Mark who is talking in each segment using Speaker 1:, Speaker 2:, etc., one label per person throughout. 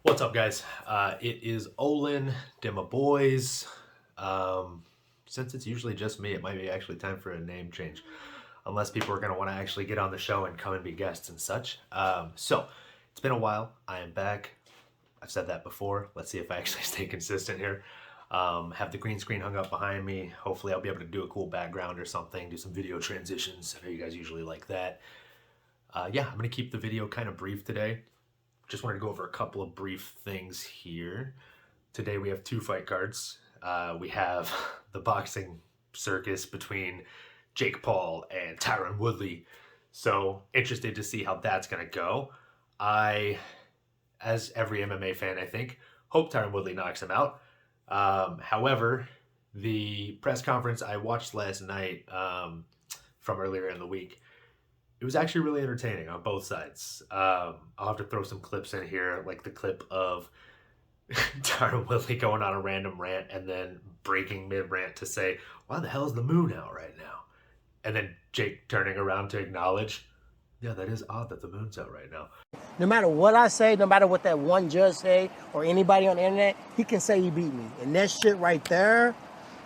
Speaker 1: What's up, guys? It is Olin, Dimma Boys. Since it's usually just me, it might be actually time for a name change, unless people are going to want to actually get on the show and come and be guests and such. So, it's been a while. I am back. I've said that before. Let's see if I actually stay consistent here. Have the green screen hung up behind me. Hopefully, I'll be able to do a cool background or something, do some video transitions. I know you guys usually like that. Yeah, I'm going to keep the video kind of brief today. Just wanted to go over a couple of brief things here. Today we have two fight cards. We have the boxing circus between Jake Paul and Tyron Woodley. So interested to see how that's going to go. I, as every MMA fan, I think, hope Tyron Woodley knocks him out. However, the press conference I watched last night from earlier in the week, it was actually really entertaining on both sides. I'll have to throw some clips in here, like the clip of Tyron Woodley going on a random rant and then breaking mid-rant to say, why the hell is the moon out right now? And then Jake turning around to acknowledge, yeah, that is odd that the moon's out right now.
Speaker 2: No matter what I say, no matter what that one judge say or anybody on the internet, he can say he beat me. And that shit right there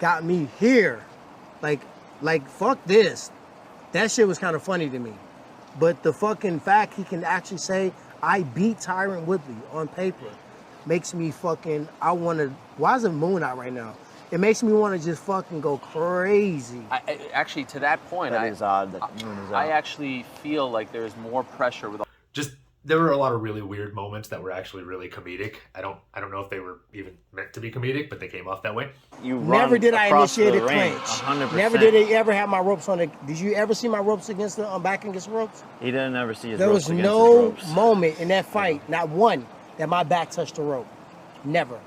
Speaker 2: got me here. Like fuck this. That shit was kind of funny to me. But the fucking fact he can actually say, I beat Tyron Woodley on paper, makes me fucking, why is the moon out right now? It makes me want to just fucking go crazy.
Speaker 3: Actually, to that point,
Speaker 4: That is odd that the moon is out.
Speaker 3: I actually feel like there's more pressure with
Speaker 1: There were a lot of really weird moments that were actually really comedic. I don't know if they were even meant to be comedic, but they came off that way.
Speaker 2: Never did I initiate a clinch.
Speaker 4: 100%.
Speaker 2: Never did I ever have my ropes on the. Did you ever see my ropes against the back against the ropes?
Speaker 4: He didn't ever see his
Speaker 2: There
Speaker 4: ropes
Speaker 2: was
Speaker 4: against
Speaker 2: no
Speaker 4: his ropes.
Speaker 2: moment in that fight, not one, that my back touched the rope. Never.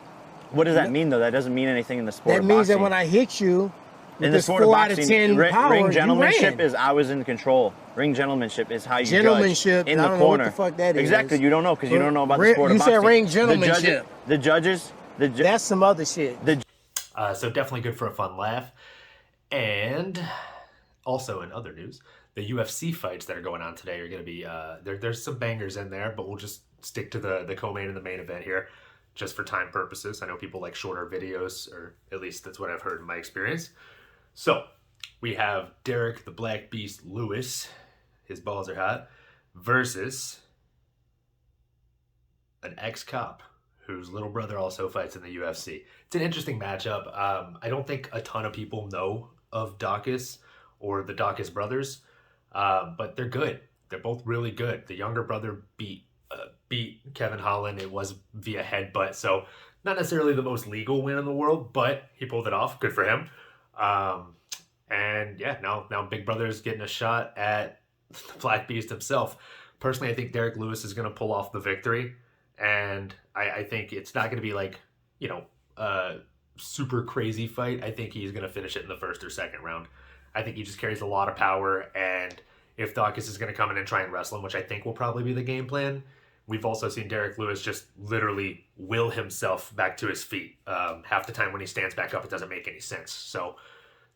Speaker 4: What does that mean, though? That doesn't mean anything in the sport
Speaker 2: That
Speaker 4: of
Speaker 2: means
Speaker 4: boxing.
Speaker 2: that when I hit you, with
Speaker 4: in the
Speaker 2: this
Speaker 4: sport of
Speaker 2: 4 out of
Speaker 4: boxing,
Speaker 2: 10 power,
Speaker 4: ring
Speaker 2: you
Speaker 4: gentlemanship
Speaker 2: ran.
Speaker 4: is I was in control. Ring gentlemanship is how you
Speaker 2: Gentlemanship,
Speaker 4: judge in
Speaker 2: I
Speaker 4: the
Speaker 2: don't know what
Speaker 4: corner.
Speaker 2: the fuck that is.
Speaker 4: Exactly, you don't know because you don't know about the
Speaker 2: Ring-
Speaker 4: sport
Speaker 2: you
Speaker 4: of boxing.
Speaker 2: said ring gentlemanship.
Speaker 4: The judges.
Speaker 2: That's some other shit.
Speaker 1: So definitely good for a fun laugh. And also in other news, the UFC fights that are going on today are going to be, there's some bangers in there, but we'll just stick to the co-main and the main event here just for time purposes. I know people like shorter videos, or at least that's what I've heard in my experience. So we have Derek the Black Beast Lewis, his balls are hot, versus an ex-cop whose little brother also fights in the UFC. It's an interesting matchup. I don't think a ton of people know of Dawkins or the Dawkins brothers, but they're good. They're both really good. The younger brother beat Kevin Holland. It was via headbutt, so not necessarily the most legal win in the world, but he pulled it off. Good for him. And yeah, now Big Brother's getting a shot at the Black Beast himself. Personally, I think Derek Lewis is going to pull off the victory, and I think it's not going to be like, a super crazy fight. I think he's going to finish it in the first or second round. I think he just carries a lot of power, and if Dawkins is going to come in and try and wrestle him, which I think will probably be the game plan, we've also seen Derek Lewis just literally will himself back to his feet. Half the time when he stands back up, it doesn't make any sense. So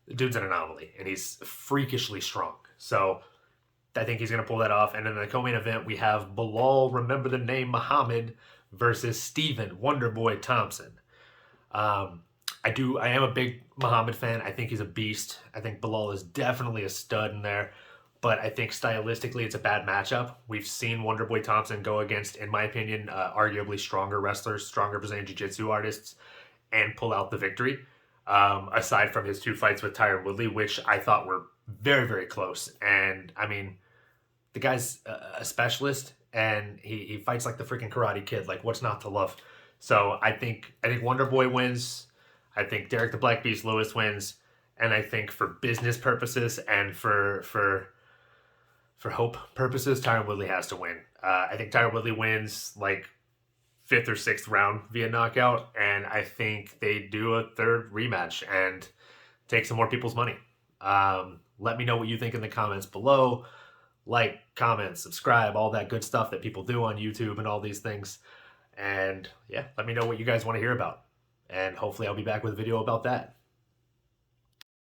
Speaker 1: the dude's an anomaly, and he's freakishly strong. So I think he's going to pull that off. And in the co-main event, we have Bilal, remember the name, Muhammad, versus Steven Wonderboy Thompson. I am a big Muhammad fan. I think he's a beast. I think Bilal is definitely a stud in there. But I think stylistically it's a bad matchup. We've seen Wonderboy Thompson go against, in my opinion, arguably stronger wrestlers, stronger Brazilian Jiu-Jitsu artists, and pull out the victory. Aside from his 2 fights with Tyron Woodley, which I thought were very, very close. And, I mean, the guy's a specialist, and he fights like the freaking Karate Kid. Like, what's not to love? So I think Wonderboy wins. I think Derek the Black Beast Lewis wins. And I think for business purposes and for hope purposes, Tyron Woodley has to win. I think Tyron Woodley wins like 5th or 6th round via knockout, and I think they do a 3rd rematch and take some more people's money. Let me know what you think in the comments below. Like, comment, subscribe, all that good stuff that people do on YouTube and all these things. And yeah, let me know what you guys want to hear about. And hopefully I'll be back with a video about that.